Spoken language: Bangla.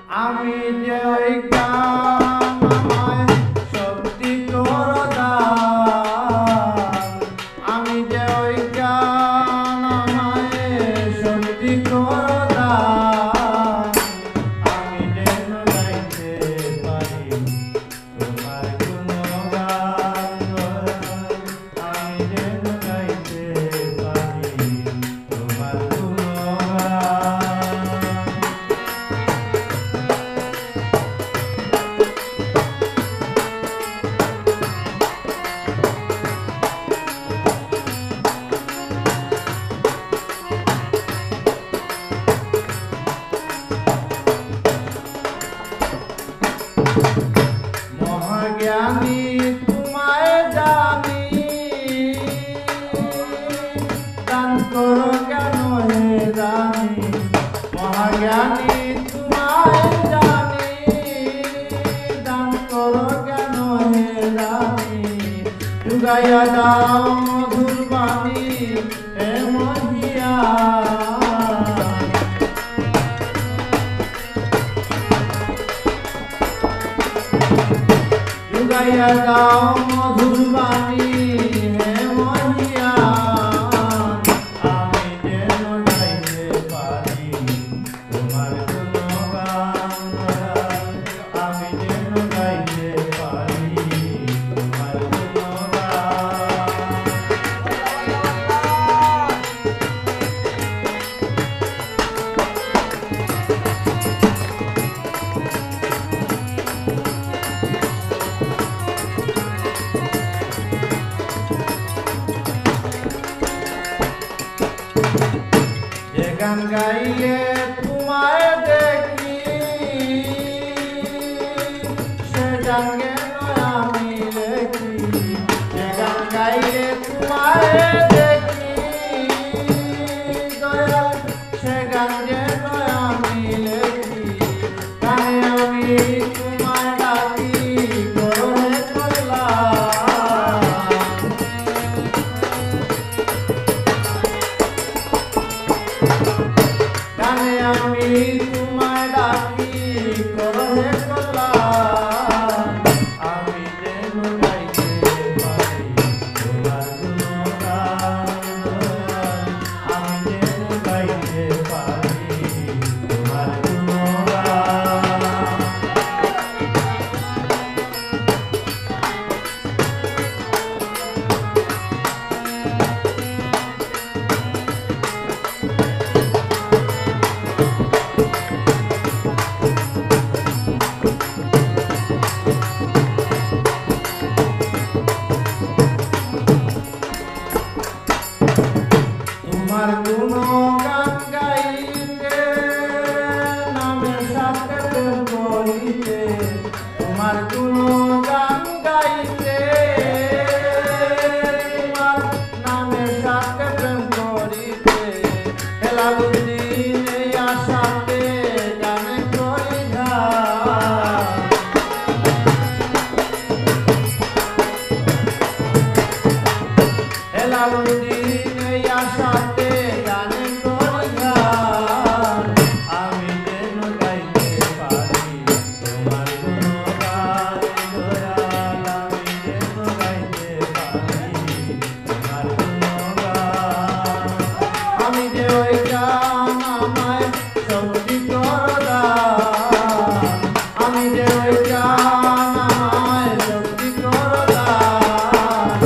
আমি যে ওই গান আমায় শক্তি করো দান, আমি যে ওই গান আমায় শক্তি করো দান, আমি যেন গাইতে পারি তোমার গুণগান, আমি যেন গাইতে পারি তোমার গুণগান। মহাজ্ঞানী তোমায় জানি, দান করো কেন হে রানী, মহাজ্ঞানী তোমায় জানি, দান করো কেন হে রানী, যুগাইয়া দাও মধুর বাণী হে মহিয়ান, যুগাইয়া দাও মধুর বাণী হে মহিয়ান, আমি যেন গাইতে পারি তোমার গুণগান, আমি যেন গাইতে পারি তোমার গুণগান। যে গান গাইলে তোমায় দেখি, সে গান যেন আমি লেখি, যে গান গাইলে তোমায় দেখি দয়াল, সে গান যেন আমি লেখি, গানে আমি তোমায় ডাকি করো হে কল্যাণ, গানে আমি তোমায় ডাকি করো হে কল্যাণ, আমি যেন গাইতে পারি তোমার গুণগান, আমি যেন গাইতে পারি তোমার গুণগান। তোমার গুণগান গাইতে নামের সাথে প্রেম করিতে, তোমার গুণগান গাইতে তোমার নামের সাথে প্রেম করিতে, হেলালুদ্দিন এই আশাতে গানে করি গান, হেলালুদ্দিন এই আশাতে গানে করি গান, আমি যেন গাইতে পারি তোমার গুণগান দয়াল, আমি যেন গাইতে পারি তোমার গুণগান, আমি যে ওই গান আমায় শক্তি করো দান, আমি যে ওই গান আমায় শক্তি করো দান।